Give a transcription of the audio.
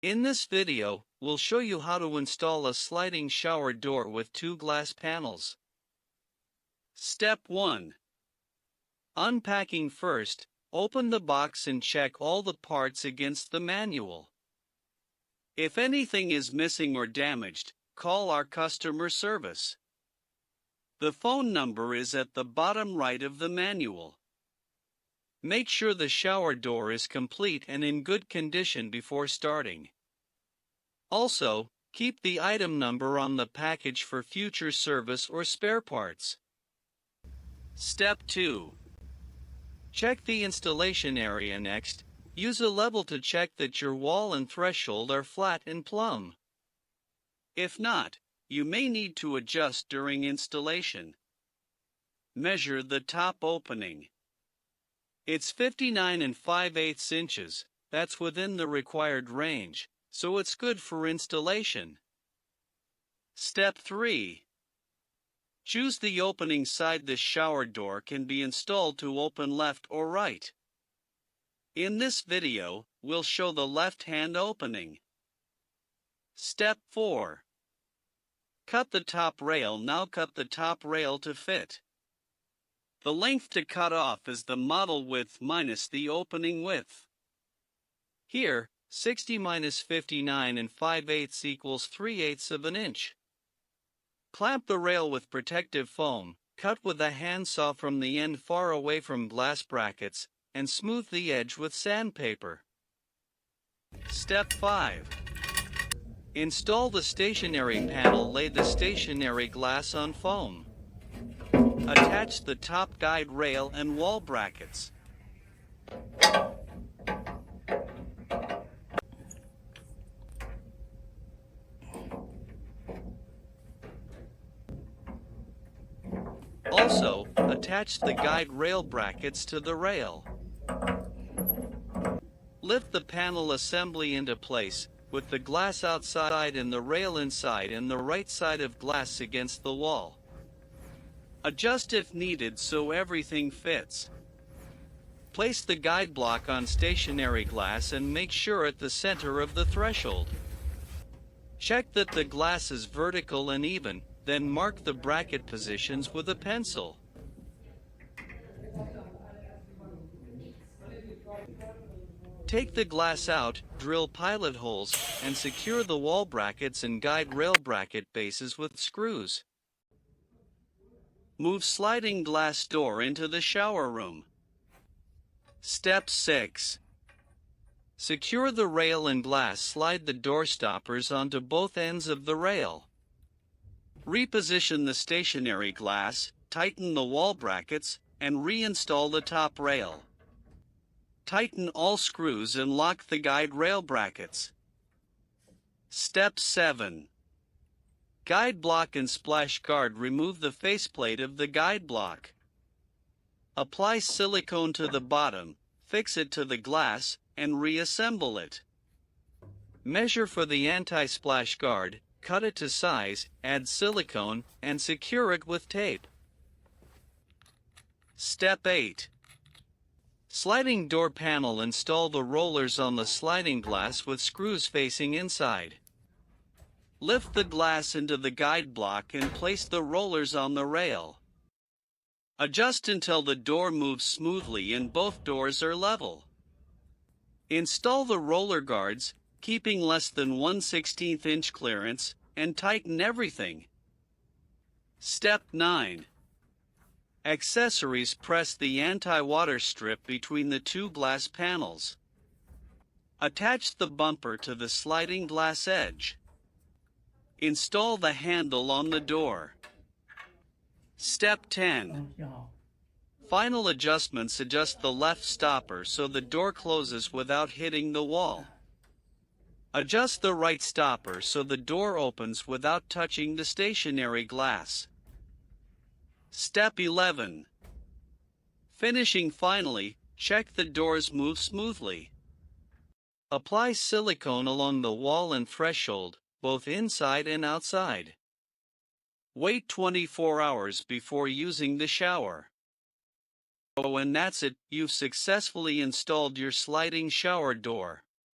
In this video, we'll show you how to install a sliding shower door with 2 glass panels. Step 1. Unpacking first, open the box and check all the parts against the manual. If anything is missing or damaged, call our customer service. The phone number is at the bottom right of the manual. Make sure the shower door is complete and in good condition before starting. Also, keep the item number on the package for future service or spare parts. Step 2. Check the installation area next. Use a level to check that your wall and threshold are flat and plumb. If not, you may need to adjust during installation. Measure the top opening. It's 59 5/8 inches, that's within the required range, so it's good for installation. Step 3. Choose the opening side the shower door can be installed to open left or right. In this video, we'll show the left-hand opening. Step 4. Cut the top rail. Now cut the top rail to fit. The length to cut off is the model width minus the opening width. Here, 60 minus 59 5/8 equals 3/8 of an inch. Clamp the rail with protective foam, cut with a handsaw from the end far away from glass brackets, and smooth the edge with sandpaper. Step 5. Install the stationary panel. Lay the stationary glass on foam. Attach the top guide rail and wall brackets. Also, attach the guide rail brackets to the rail. Lift the panel assembly into place, with the glass outside and the rail inside and the right side of glass against the wall. Adjust if needed so everything fits. Place the guide block on stationary glass and make sure at the center of the threshold. Check that the glass is vertical and even, then mark the bracket positions with a pencil. Take the glass out, drill pilot holes, and secure the wall brackets and guide rail bracket bases with screws. Move sliding glass door into the shower room. Step 6. Secure the rail and glass. Slide the door stoppers onto both ends of the rail. Reposition the stationary glass, tighten the wall brackets, and reinstall the top rail. Tighten all screws and lock the guide rail brackets. Step 7. Guide block and splash guard. Remove the faceplate of the guide block. Apply silicone to the bottom, fix it to the glass, and reassemble it. Measure for the anti-splash guard, cut it to size, add silicone, and secure it with tape. Step 8. Sliding door panel. Install the rollers on the sliding glass with screws facing inside. Lift the glass into the guide block and place the rollers on the rail. Adjust until the door moves smoothly and both doors are level. Install the roller guards, keeping less than 1/16 inch clearance, and tighten everything. Step 9. Accessories. Press the anti-water strip between the 2 glass panels. Attach the bumper to the sliding glass edge. Install the handle on the door. Step 10. Final adjustments. Adjust the left stopper so the door closes without hitting the wall. Adjust the right stopper so the door opens without touching the stationary glass. Step 11. Finishing. Finally, check the doors move smoothly. Apply silicone along the wall and threshold, both inside and outside. Wait 24 hours before using the shower. Oh, and that's it, you've successfully installed your sliding shower door.